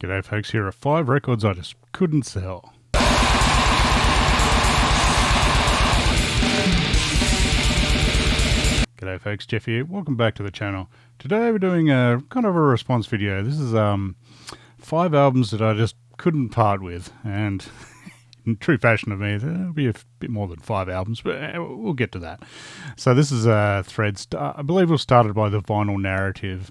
G'day folks, here are 5 records I just couldn't sell. G'day folks, Jeff here. Welcome back to the channel. Today we're doing a kind of a response video. This is 5 albums that I just couldn't part with, and in true fashion of me, there'll be a bit more than 5 albums, but we'll get to that. So this is Threads. I believe it was started by the Vinyl Narrative,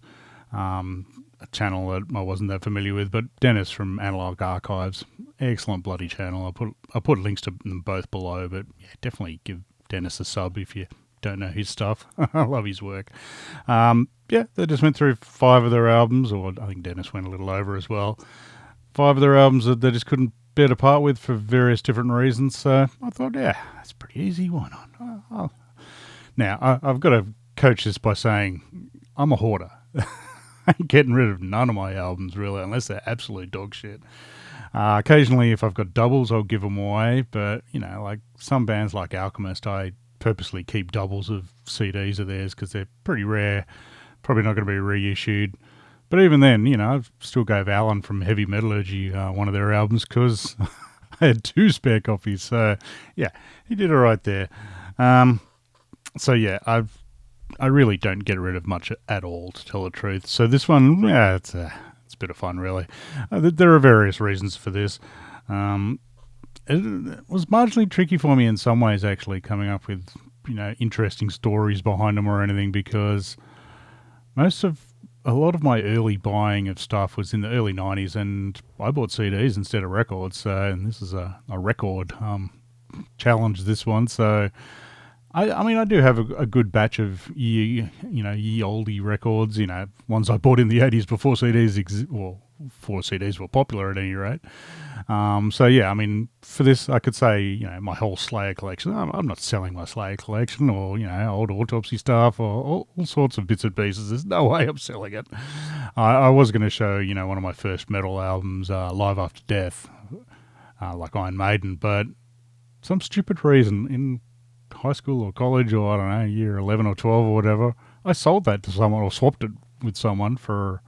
a channel that I wasn't that familiar with, but Dennis from Analog Archives, excellent bloody channel. I'll put links to them both below, but yeah, definitely give Dennis a sub if you don't know his stuff. I love his work. Yeah, they just went through 5 of their albums, or I think Dennis went a little over as well. 5 of their albums that they just couldn't bear to part with for various different reasons. So I thought, yeah, that's pretty easy. Why not? Now, I've got to coach this by saying I'm a hoarder. I ain't getting rid of none of my albums, really, unless they're absolute dog shit. Occasionally, if I've got doubles, I'll give them away. But, you know, like some bands like Alchemist, I purposely keep doubles of CDs of theirs because they're pretty rare, probably not going to be reissued. But even then, you know, I still gave Alan from Heavy Metallurgy one of their albums because I had 2 spare copies. So, yeah, he did all right there. So, yeah, I really don't get rid of much at all, to tell the truth. So this one, yeah, it's a bit of fun, really. There are various reasons for this. It was marginally tricky for me in some ways, actually, coming up with, you know, interesting stories behind them or anything, because a lot of my early buying of stuff was in the early 90s, and I bought CDs instead of records. So, and this is a record challenge, this one. So I mean, I do have a good batch of ye oldie records, you know, ones I bought in the 80s before CDs before CDs were popular at any rate. So yeah, I mean, for this, I could say, you know, my whole Slayer collection. I'm not selling my Slayer collection, or, you know, old Autopsy stuff, or all sorts of bits and pieces. There's no way I'm selling it. I was going to show, you know, one of my first metal albums, Live After Death, like Iron Maiden, but some stupid reason in high school or college, or I don't know, year 11 or 12 or whatever, I sold that to someone, or swapped it with someone for,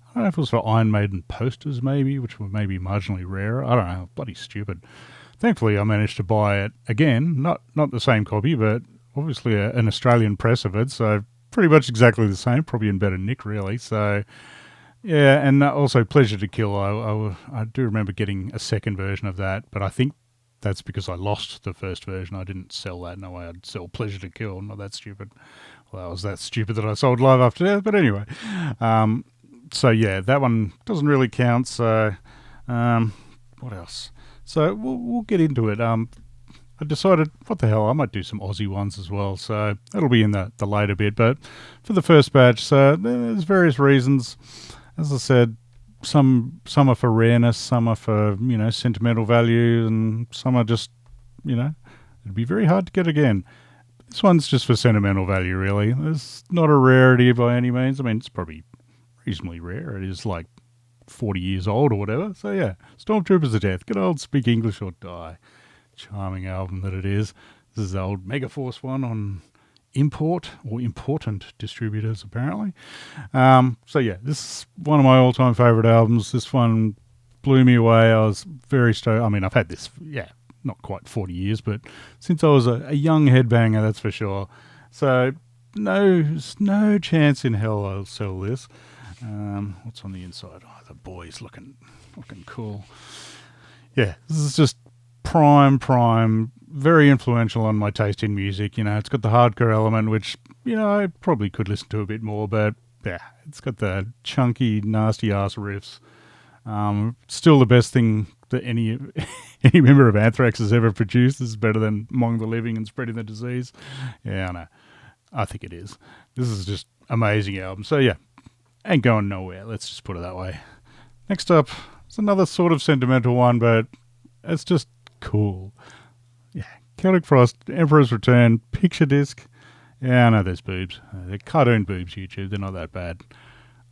I don't know if it was for Iron Maiden posters maybe, which were maybe marginally rarer. I don't know, bloody stupid. Thankfully I managed to buy it again, not the same copy, but obviously an Australian press of it, so pretty much exactly the same, probably in better nick really. So yeah, and also Pleasure to Kill, I do remember getting a second version of that, but I think that's because I lost the first version. I didn't sell that. No way I'd sell Pleasure to Kill. Not that stupid. Well, I was that stupid that I sold Live After Death. But anyway. So, yeah, that one doesn't really count. So, what else? So, we'll get into it. I decided, what the hell, I might do some Aussie ones as well. So, that'll be in the later bit. But for the first batch, so there's various reasons. As I said, some are for rareness, some are for, you know, sentimental value, and some are just, you know, it'd be very hard to get again. This one's just for sentimental value, really. It's not a rarity by any means. I mean, it's probably reasonably rare. It is like 40 years old or whatever. So yeah, Stormtroopers of Death. Good old Speak English or Die. Charming album that it is. This is the old Megaforce one on Import, or Important distributors apparently. So yeah, this is one of my all-time favorite albums. This one blew me away. I was very stoked. I mean, I've had this, yeah, not quite 40 years, but since I was a young headbanger, that's for sure. So no chance in hell I'll sell this. What's on the inside? Oh, the boy's looking cool. Yeah, this is just prime, very influential on my taste in music. You know, it's got the hardcore element, which, you know, I probably could listen to a bit more, but yeah, it's got the chunky, nasty ass riffs. Still the best thing that any member of Anthrax has ever produced. This is better than Among the Living and Spreading the Disease. Yeah, I know. I think it is. This is just amazing album. So yeah, ain't going nowhere. Let's just put it that way. Next up, it's another sort of sentimental one, but it's just cool. Yeah, Celtic Frost, Emperor's Return, picture disc. Yeah, I know there's boobs. They're cartoon boobs, YouTube. They're not that bad.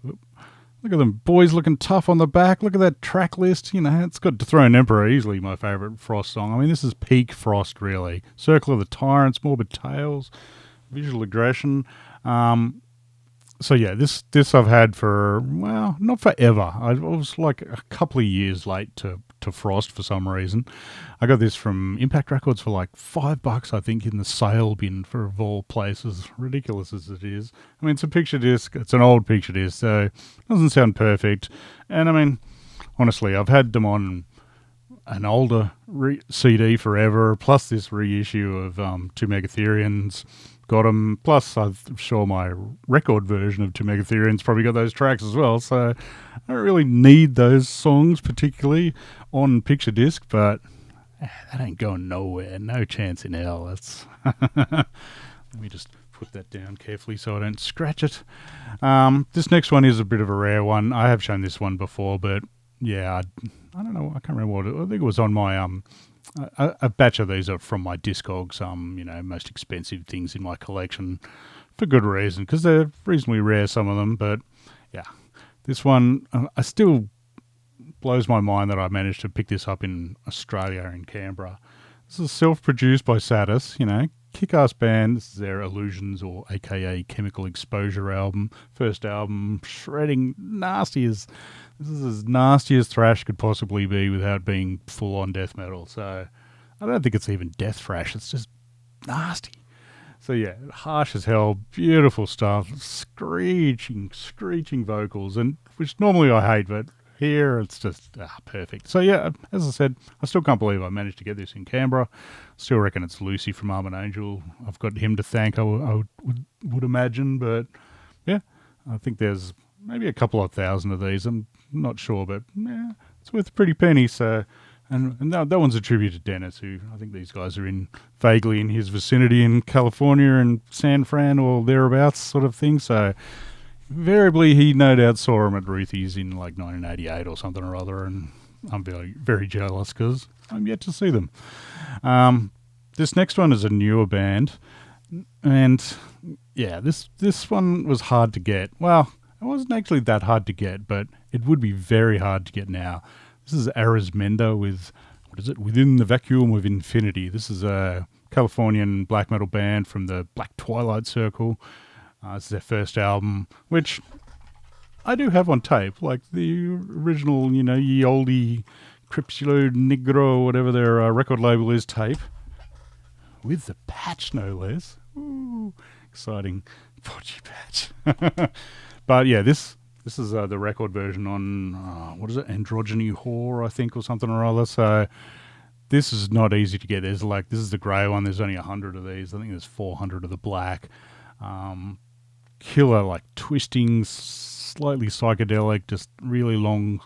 Look at them boys looking tough on the back. Look at that track list. You know, it's got Dethroned Emperor, easily my favourite Frost song. I mean, this is peak Frost, really. Circle of the Tyrants, Morbid Tales, Visual Aggression. So yeah, this I've had for, well, not forever. I was like a couple of years late to Frost for some reason. I got this from Impact Records for like $5, I think, in the sale bin, for of all places. Ridiculous as it is. I mean, it's a picture disc. It's an old picture disc, so it doesn't sound perfect. And I mean, honestly, I've had them on an older CD forever, plus this reissue of Two Megatherians. Got them. Plus, I'm sure my record version of Two Megatherians probably got those tracks as well. So I don't really need those songs particularly on picture disc, but that ain't going nowhere. No chance in hell. That's let me just put that down carefully so I don't scratch it. This next one is a bit of a rare one. I have shown this one before, but yeah, I don't know. I can't remember what it. I think it was on my a batch of these are from my Discogs, most expensive things in my collection, for good reason, because they're reasonably rare, some of them. But yeah, this one, I still blows my mind that I managed to pick this up in Australia, in Canberra. This is self-produced by Satis, kick-ass band. This is their Illusions, or AKA Chemical Exposure album. First album, shredding, this is as nasty as thrash could possibly be without being full-on death metal. So I don't think it's even death thrash. It's just nasty. So yeah, harsh as hell, beautiful stuff, screeching vocals, and which normally I hate, but here it's just perfect. So yeah, as I said, I still can't believe I managed to get this in Canberra. Still reckon it's Lucy from Arm and Angel. I've got him to thank, I would imagine, but yeah, I think there's maybe a couple of thousand of these. I'm not sure, but yeah, it's worth a pretty penny. So, and that one's a tribute to Dennis, who I think these guys are vaguely in his vicinity in California and San Fran or thereabouts, sort of thing. So, invariably, he no doubt saw him at Ruthie's in like 1988 or something or other, and I'm very, very jealous because I'm yet to see them. This next one is a newer band, and yeah, this one was hard to get. Well, it wasn't actually that hard to get, but it would be very hard to get now. This is Arismenda with, Within the Vacuum of Infinity. This is a Californian black metal band from the Black Twilight Circle. This is their first album, which I do have on tape, like the original, Ye Olde Crepusculo Negro, whatever their record label is, tape. With the patch, no less. Ooh, exciting. Podgy patch. But yeah, this is the record version on, Androgyny Whore, I think, or something or other. So this is not easy to get. This is the grey one. There's only 100 of these. I think there's 400 of the black. Killer, twisting, slightly psychedelic, just really long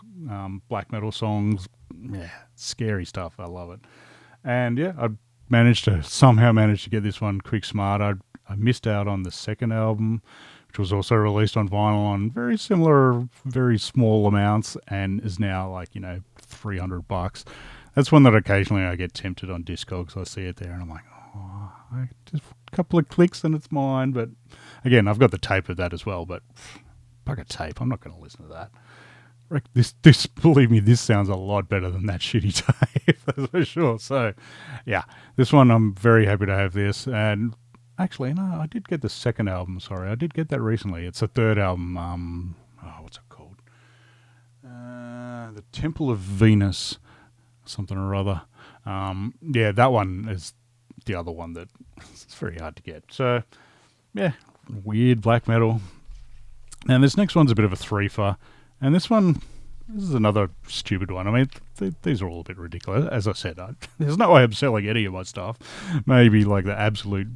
black metal songs. Yeah, scary stuff. I love it. And yeah, I somehow managed to get this one quick smart. I missed out on the second album, which was also released on vinyl on very similar, very small amounts, and is now $300. That's one that occasionally I get tempted on Discogs. I see it there and I'm like, just a couple of clicks and it's mine. But again, I've got the tape of that as well, but bucket tape, I'm not going to listen to that. This, believe me, this sounds a lot better than that shitty tape, that's for sure. So yeah, this one, I'm very happy to have this. And actually, no, I did get the second album. Sorry, I did get that recently. It's the third album. What's it called? The Temple of Venus, something or other. Yeah, that one is the other one that it's very hard to get. So, yeah, weird black metal. Now, this next one's a bit of a threefer. And this is another stupid one. I mean, these are all a bit ridiculous. As I said, there's no way I'm selling any of my stuff. Maybe like the absolute,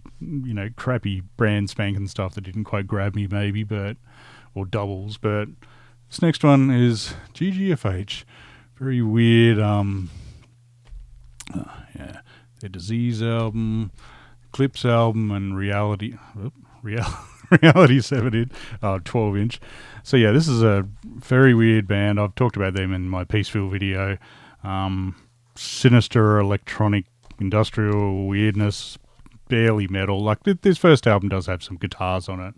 crappy brand spanking stuff that didn't quite grab me, maybe, or doubles. But this next one is GGFH. Very weird. Yeah, their Disease album, Eclipse album, and Reality 7-inch, 12-inch. So yeah, this is a very weird band. I've talked about them in my Peaceville video. Sinister electronic industrial weirdness, barely metal. Like this first album does have some guitars on it,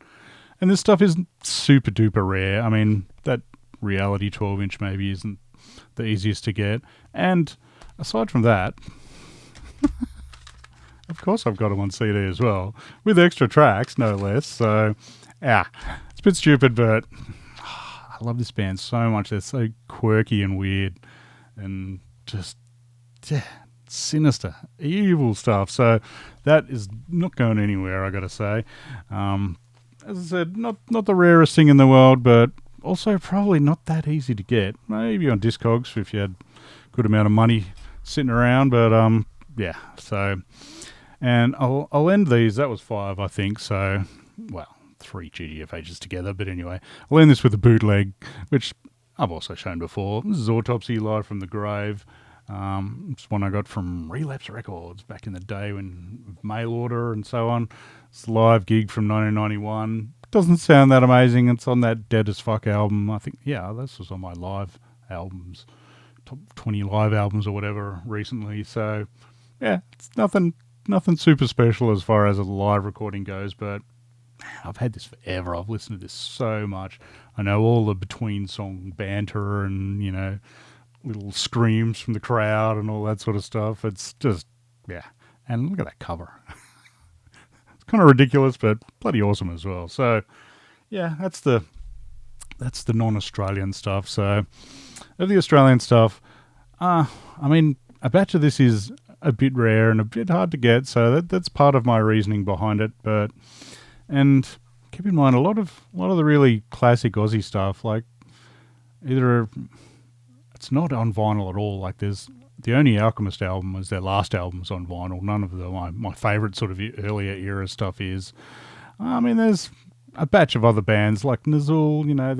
and this stuff isn't super duper rare. I mean, that Reality 12-inch maybe isn't the easiest to get. And aside from that, of course I've got them on CD as well, with extra tracks, no less. So, yeah, It's a bit stupid, but I love this band so much. They're so quirky and weird and just sinister, evil stuff. So that is not going anywhere, I got to say. As I said, not the rarest thing in the world, but also probably not that easy to get. Maybe on Discogs if you had a good amount of money sitting around, but yeah. So, and I'll end these. That was 5, I think. So, well, 3 GDFHs together. But anyway, I'll end this with a bootleg, which I've also shown before. This is Autopsy Live from the Grave. It's one I got from Relapse Records back in the day when mail order and so on. It's a live gig from 1991. Doesn't sound that amazing. It's on that Dead as Fuck album. I think, yeah, this was on my live albums, top 20 live albums or whatever recently. So, yeah, it's nothing super special as far as a live recording goes, but I've had this forever. I've listened to this so much. I know all the between song banter and, you know, little screams from the crowd and all that sort of stuff. It's just, yeah. And look at that cover. It's kind of ridiculous, but bloody awesome as well. So, yeah, that's the non-Australian stuff. So, of the Australian stuff, I mean, a batch of this is a bit rare and a bit hard to get, so that's part of my reasoning behind it. But, and keep in mind, a lot of the really classic Aussie stuff, like either it's not on vinyl at all. Like there's the only Alchemist album was their last album's on vinyl. None of my favourite sort of earlier era stuff is. I mean, there's a batch of other bands like Nizul, you know,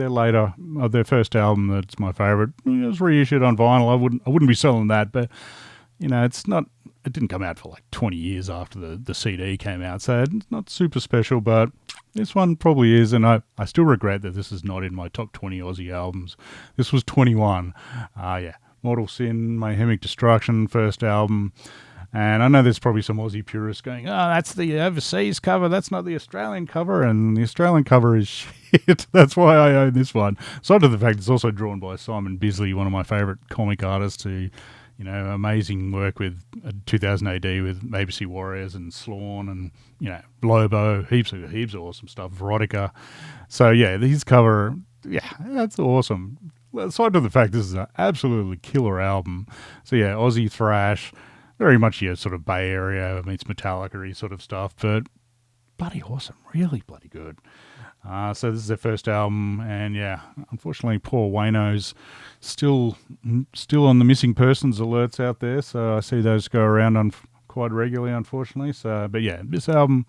their first album that's my favourite. It was reissued on vinyl. I wouldn't be selling that, but you know, it didn't come out for like 20 years after the CD came out, so it's not super special, but this one probably is, and I still regret that this is not in my top 20 Aussie albums. This was 21. Yeah, Mortal Sin, Mayhemic Destruction, first album. And I know there's probably some Aussie purists going, oh, that's the overseas cover, that's not the Australian cover, and the Australian cover is shit. That's why I own this one. Aside to the fact it's also drawn by Simon Bisley, one of my favourite comic artists who, you know, amazing work with 2000 AD with ABC Warriors and Slawn and, you know, Lobo, heaps of awesome stuff, Veronica. So, yeah, his cover, yeah, that's awesome. Aside to the fact this is an absolutely killer album. So, yeah, Aussie thrash, very much your sort of Bay Area meets Metallica-y sort of stuff, but bloody awesome, really bloody good. So this is their first album, and yeah, unfortunately, poor Wayno's still on the missing persons alerts out there. So I see those go around quite regularly, unfortunately. So, but yeah, this album,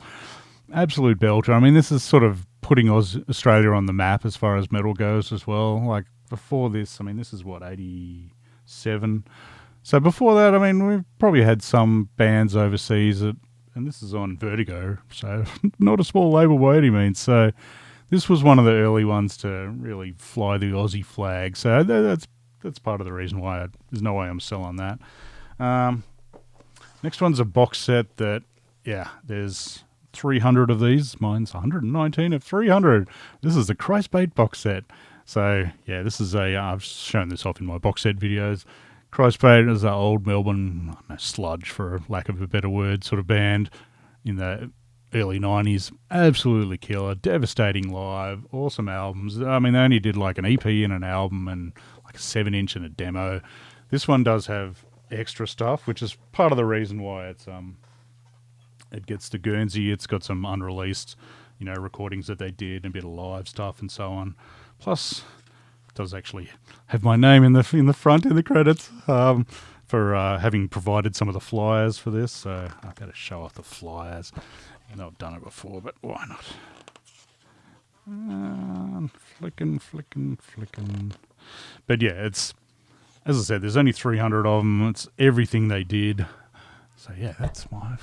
absolute belter. I mean, this is sort of putting Australia on the map as far as metal goes as well. Like before this, I mean, this is what 87. So before that, I mean, we've probably had some bands overseas and this is on Vertigo, so not a small label by any means. So this was one of the early ones to really fly the Aussie flag. So that's part of the reason why there's no way I'm selling that. Next one's a box set that, yeah, there's 300 of these. Mine's 119 of 300. This is the Christbait box set. So, yeah, this is I've shown this off in my box set videos. Christbait is an old Melbourne, I don't know, sludge, for lack of a better word, sort of band in the early 90s. Absolutely killer, devastating live, awesome albums. I mean, they only did like an EP and an album and like a 7-inch and a demo. This one does have extra stuff, which is part of the reason why it gets to Guernsey. It's got some unreleased, you know, recordings that they did, a bit of live stuff and so on. Plus, it does actually have my name in the front in the credits for having provided some of the flyers for this. So I've got to show off the flyers. I know I've done it before, but why not? Flicking. But yeah, it's, as I said, there's only 300 of them. It's everything they did. So yeah, that's my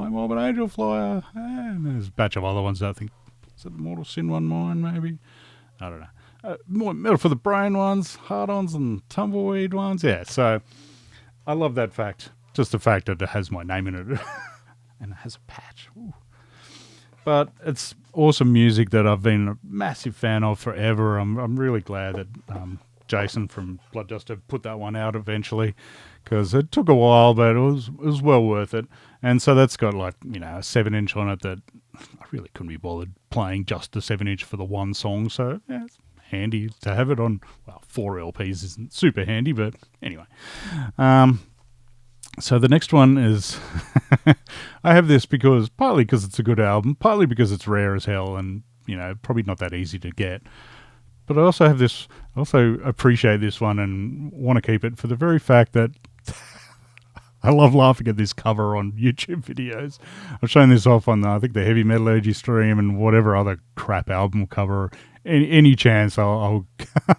Morbid Angel flyer. And there's a batch of other ones. I think, is it the Mortal Sin one mine maybe? I don't know. More Metal for the Brain ones, Hard-Ons and Tumbleweed ones. Yeah, so I love that fact. Just the fact that it has my name in it. And it has a patch. Ooh. But it's awesome music that I've been a massive fan of forever. I'm really glad that Jason from Blood to put that one out eventually, because it took a while, but it was well worth it. And so that's got like, you know, a 7-inch on it that I really couldn't be bothered playing just the 7-inch for the one song. So yeah, it's handy to have it on. Well, 4 LPs isn't super handy, but anyway. So the next one is I have this partly because it's a good album, partly because it's rare as hell, and you know, probably not that easy to get. But I also have this, I also appreciate this one and want to keep it for the very fact that I love laughing at this cover on YouTube videos. I've shown this off on, I think, the Heavy Metallurgy stream and whatever other crap album cover. Any chance, I'll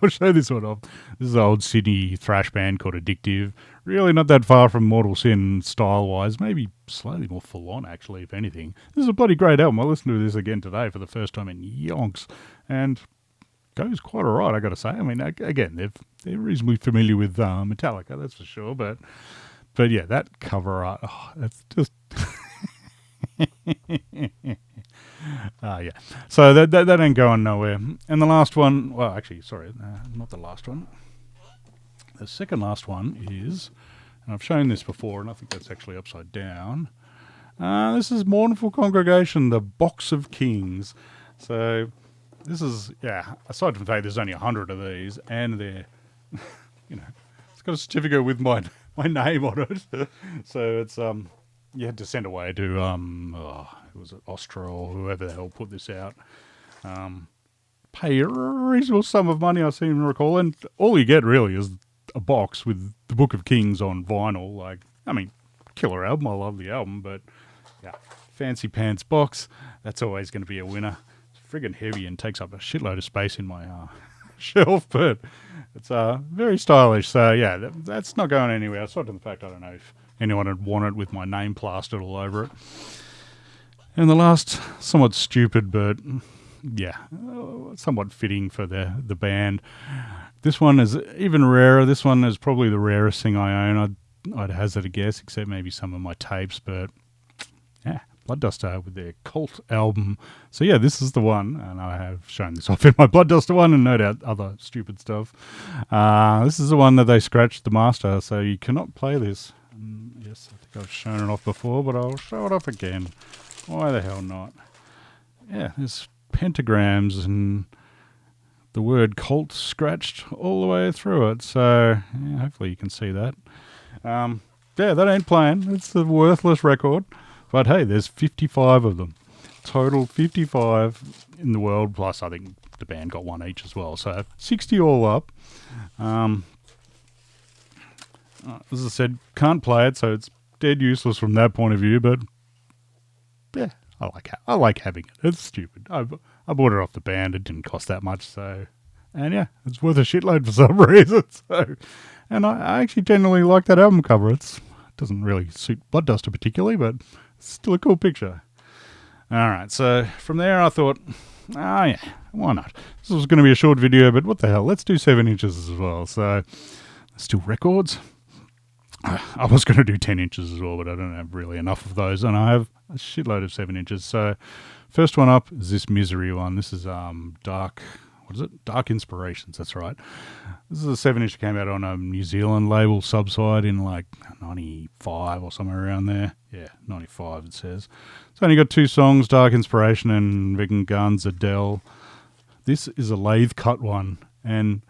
show this one off. This is an old Sydney thrash band called Addictive. Really not that far from Mortal Sin style-wise. Maybe slightly more full-on, actually, if anything. This is a bloody great album. I listened to this again today for the first time in yonks. And goes quite all right, I got to say. I mean, again, they're reasonably familiar with Metallica, that's for sure. But yeah, that cover art, that's just... yeah. So that ain't going nowhere. And the last one, well, actually, sorry, not the last one. The second last one is, and I've shown this before, and I think that's actually upside down. This is Mournful Congregation, the Box of Kings. So this is, yeah, aside from the fact there's only 100 of these, and they're, you know, it's got a certificate with my name on it. So it's, you had to send away to, who was it, Ostra or whoever the hell put this out. Pay a reasonable sum of money, I seem to recall, and all you get really is a box with the Book of Kings on vinyl. Like, I mean, killer album, I love the album, but yeah, fancy pants box, that's always going to be a winner. It's friggin' heavy and takes up a shitload of space in my shelf, but it's very stylish. So yeah, that's not going anywhere. Aside from the fact I don't know if anyone would want it with my name plastered all over it. And the last, somewhat stupid, but yeah, somewhat fitting for the band. This one is even rarer. This one is probably the rarest thing I own. I'd hazard a guess, except maybe some of my tapes, but yeah, Blood Duster with their Cult album. So yeah, this is the one, and I have shown this off in my Blood Duster one, and no doubt other stupid stuff. This is the one that they scratched the master, so you cannot play this. Yes, I think I've shown it off before, but I'll show it off again. Why the hell not? Yeah, there's pentagrams and the word cult scratched all the way through it. So yeah, hopefully you can see that. Yeah, that ain't playing. It's a worthless record. But hey, there's 55 of them. Total 55 in the world, plus I think the band got one each as well. So 60 all up. As I said, can't play it, so it's dead useless from that point of view, but yeah, I like having it. It's stupid. I bought it off the band. It didn't cost that much, so, and yeah, it's worth a shitload for some reason. So, and I actually genuinely like that album cover. It doesn't really suit Blood Duster particularly, but it's still a cool picture. All right, so from there I thought, yeah, why not? This was going to be a short video, but what the hell? Let's do 7 inches as well. So, still records. I was going to do 10 inches as well, but I don't have really enough of those, and I have a shitload of 7 inches. So, first one up is this Misery one. This is Dark Inspirations, that's right. This is a 7-inch that came out on a New Zealand label, Subside, in like 95 or somewhere around there. Yeah, 95 it says. It's only got 2 songs, Dark Inspiration and Vegan Guns, Adele. This is a lathe cut one, and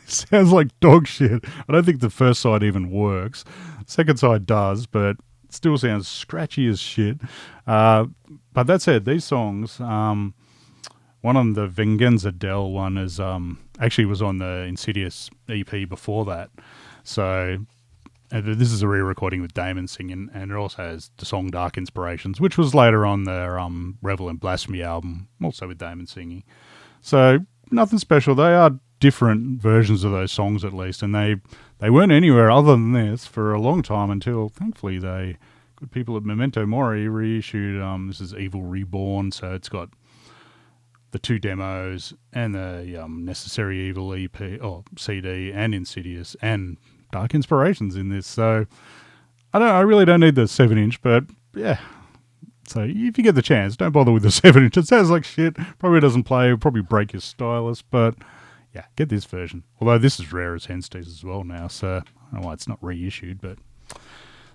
sounds like dog shit. I don't think the first side even works. Second side does, but it still sounds scratchy as shit. But that said, these songs, one of them, the Vengeance Adele one, is actually was on the Insidious EP before that. So this is a re-recording with Damon singing, and it also has the song Dark Inspirations, which was later on their Revel in Blasphemy album, also with Damon singing. So nothing special. They are different versions of those songs at least, and they weren't anywhere other than this for a long time until thankfully good people at Memento Mori reissued this is Evil Reborn, so it's got the 2 demos and the Necessary Evil EP or CD and Insidious and Dark Inspirations in this. So I really don't need the 7-inch, but yeah. So if you get the chance, don't bother with the 7-inch. It sounds like shit. Probably doesn't play. It'll probably break your stylus, but yeah, get this version. Although this is rare as hen's teeth as well now, so I don't know why it's not reissued. But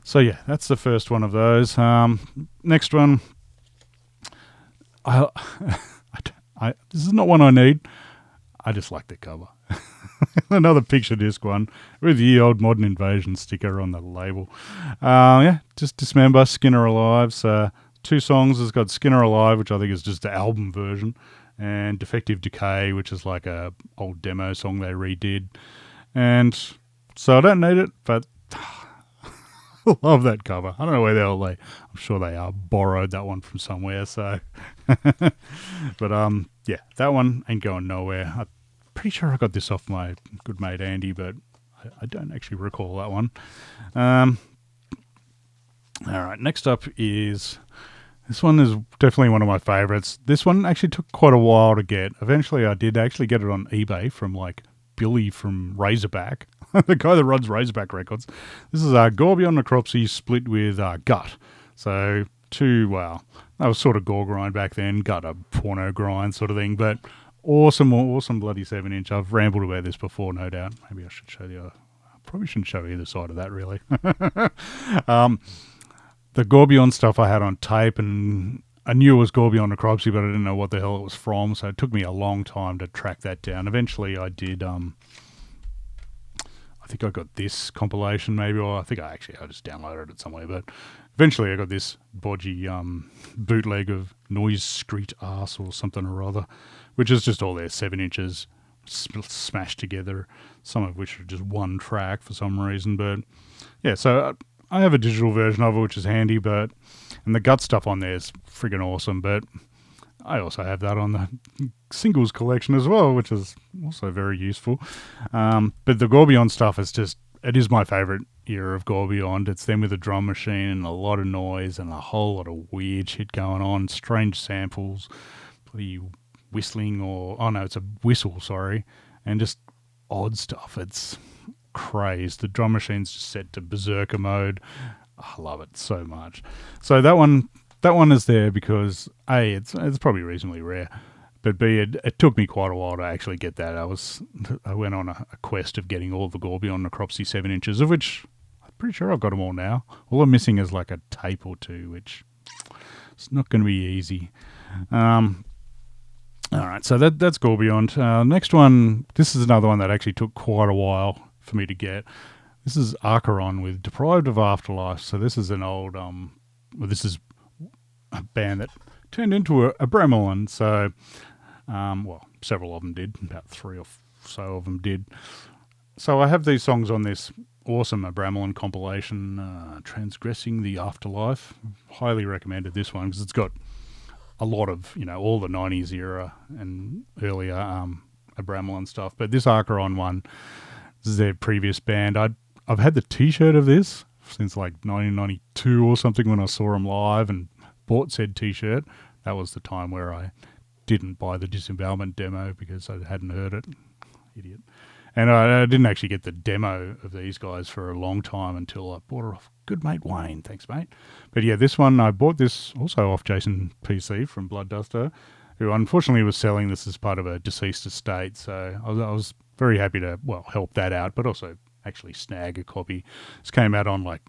so yeah, that's the first one of those. Next one, this is not one I need. I just like the cover. Another picture disc one with the old Modern Invasion sticker on the label. Yeah, just Dismember, Skinner Alive. So 2 songs. It's got Skinner Alive, which I think is just the album version, and Defective Decay, which is like a old demo song they redid. And so I don't need it, but I love that cover. I don't know where the hell I'm sure they borrowed that one from somewhere. So, but yeah, that one ain't going nowhere. I'm pretty sure I got this off my good mate Andy, but I don't actually recall that one. All right, next up is... This one is definitely one of my favourites. This one actually took quite a while to get. Eventually I did actually get it on eBay from like Billy from Razorback, the guy that runs Razorback Records. This is Gorbion Necropsy split with Gut. So that was sort of gore grind back then, Gut a porno grind sort of thing, but awesome bloody 7-inch. I've rambled about this before, no doubt. Maybe I should show I probably shouldn't show either side of that really. The Gorbion stuff I had on tape, and I knew it was Gorbion Necropsy, but I didn't know what the hell it was from, so it took me a long time to track that down. Eventually I did, I think I got this compilation maybe, or I just downloaded it somewhere, but eventually I got this bodgy bootleg of Noise Screet Arse or something or other, which is just all their 7 inches smashed together, some of which are just one track for some reason, but yeah, so... I have a digital version of it, which is handy, and the Gut stuff on there is friggin' awesome, but I also have that on the singles collection as well, which is also very useful. But the Gorbion stuff it is my favourite era of Gorbion. It's them with a drum machine and a lot of noise and a whole lot of weird shit going on, strange samples, bloody whistling it's a whistle, sorry, and just odd stuff. It's crazed. The drum machine's just set to berserker mode. I love it so much. So that one is there because A, it's probably reasonably rare, but B, it took me quite a while to actually get that. I went on a quest of getting all the Gorbion Necropsy 7 inches, of which I'm pretty sure I've got them all now. All I'm missing is like a tape or two, which it's not going to be easy. All right, so that's Gorbion. Next one, this is another one that actually took quite a while for me to get. This is Acheron with Deprived of Afterlife. So this is an old this is a band that turned into a Bremelin. So several of them did, about 3 or so of them did. So I have these songs on this awesome Bremelin compilation, Transgressing the Afterlife. Highly recommended this one because it's got a lot of all the 90s era and earlier Bremelin stuff, but this Acheron one, this is their previous band. I've had the T-shirt of this since like 1992 or something when I saw them live and bought said T-shirt. That was the time where I didn't buy the Disembowelment demo because I hadn't heard it. Idiot. And I didn't actually get the demo of these guys for a long time until I bought it off good mate Wayne. Thanks, mate. But yeah, this one, I bought this also off Jason PC from Bloodduster, who unfortunately was selling this as part of a deceased estate. So I was very happy to, help that out, but also actually snag a copy. This came out on like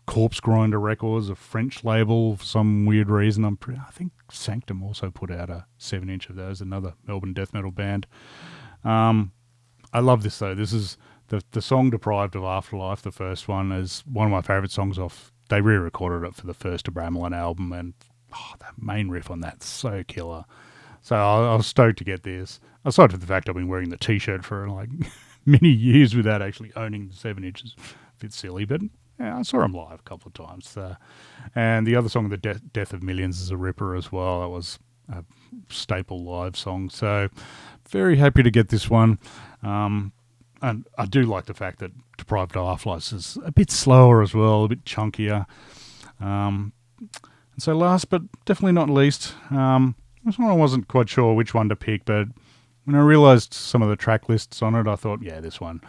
Corpse Grinder Records, a French label for some weird reason. I think Sanctum also put out a 7-inch of those, another Melbourne death metal band. I love this though. This is the song Deprived of Afterlife, the first one, is one of my favourite songs off. They re-recorded it for the first Abramelin album, and that main riff on that's so killer. So I was stoked to get this. Aside from the fact I've been wearing the T-shirt for like many years without actually owning the 7 inches. A bit silly, but yeah, I saw them live a couple of times. And the other song, The Death of Millions, is a ripper as well. That was a staple live song. So very happy to get this one. And I do like the fact that Deprived of Afterlife is a bit slower as well, a bit chunkier. And so last but definitely not least, this one I wasn't quite sure which one to pick, but when I realised some of the track lists on it, I thought, yeah, this one.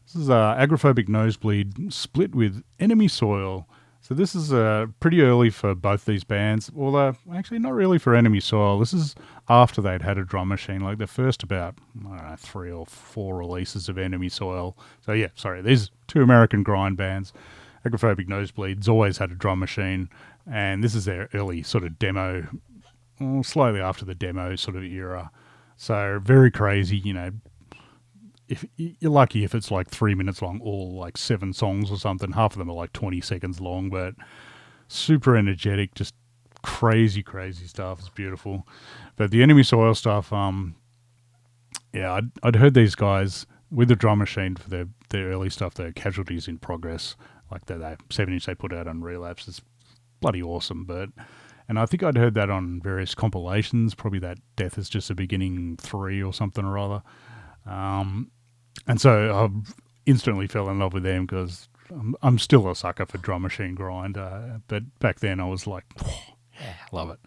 This is Agoraphobic Nosebleed split with Enemy Soil. So this is pretty early for both these bands, although actually not really for Enemy Soil. This is after they'd had a drum machine, like the first about, I don't know, 3 or 4 releases of Enemy Soil. So yeah, sorry, these two American grind bands, Agoraphobic Nosebleeds, always had a drum machine, and this is their early sort of demo, slightly after the demo sort of era. So very crazy, you know. If you're lucky if it's like 3 minutes long, all like 7 songs or something. Half of them are like 20 seconds long, but super energetic, just crazy, crazy stuff. It's beautiful. But the Enemy Soil stuff, yeah, I'd heard these guys with the drum machine for their early stuff, their Casualties in Progress, like that 7-inch they put out on Relapse. It's bloody awesome. And I think I'd heard that on various compilations, probably that Death is Just a Beginning 3 or something or other. And so I instantly fell in love with them because I'm still a sucker for drum machine grind. But back then I was like, yeah, love it.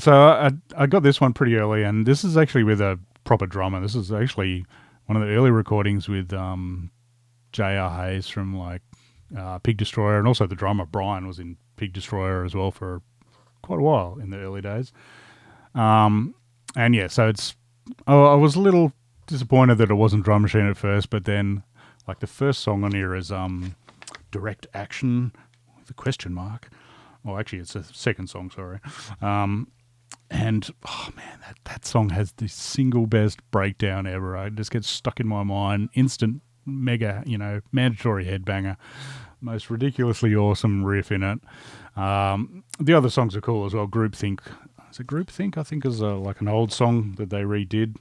So I got this one pretty early, and this is actually with a proper drummer. This is actually one of the early recordings with J.R. Hayes from like Pig Destroyer, and also the drummer Brian was in Pig Destroyer as well for quite a while in the early days. And yeah, so I was a little disappointed that it wasn't drum machine at first, but then like the first song on here is Direct Action with a question mark. Well, actually it's a second song, sorry. And oh man, that song has the single best breakdown ever. It just gets stuck in my mind. Instant mega, mandatory headbanger. Most ridiculously awesome riff in it. The other songs are cool as well. Groupthink. Is it Groupthink? I think is like an old song that they redid.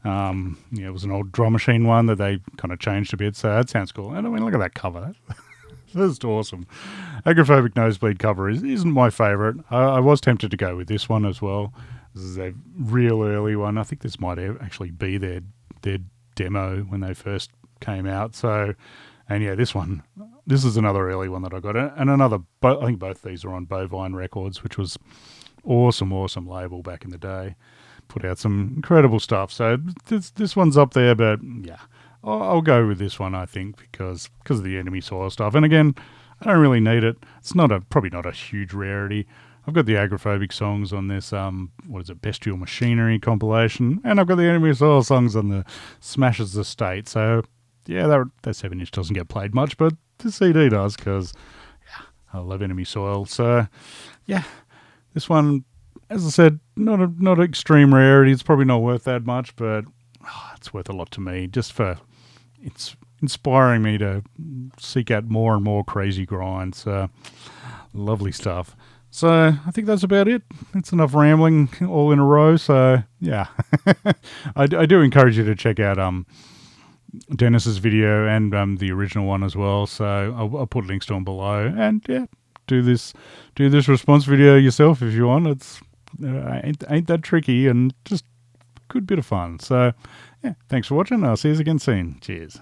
It was an old drum machine one that they kind of changed a bit, so that sounds cool. And I mean, look at that cover. That's awesome. Agoraphobic Nosebleed cover isn't my favourite. I was tempted to go with this one as well. This is a real early one. I think this might actually be their demo when they first came out. So, and yeah, this is another early one that I got. And another, I think both these are on Bovine Records, which was awesome label back in the day. Put out some incredible stuff. So this one's up there, but yeah, I'll go with this one, I think, because of the Enemy Soil stuff. And again, I don't really need it. It's probably not a huge rarity. I've got the Agoraphobic songs on this, Bestial Machinery compilation, and I've got the Enemy Soil songs on the Smashes the State. So yeah, that 7-inch doesn't get played much, but the CD does, because yeah, I love Enemy Soil. So yeah, this one, as I said, not extreme rarity. It's probably not worth that much, but it's worth a lot to me, just for it's inspiring me to seek out more and more crazy grinds. Lovely stuff. So I think that's about it. It's enough rambling all in a row. So yeah, I do encourage you to check out Dennis's video and the original one as well. So I'll put links to them below, and yeah, do this response video yourself if you want. It's ain't that tricky, and just a good bit of fun. So yeah, thanks for watching. I'll see you again soon. Cheers.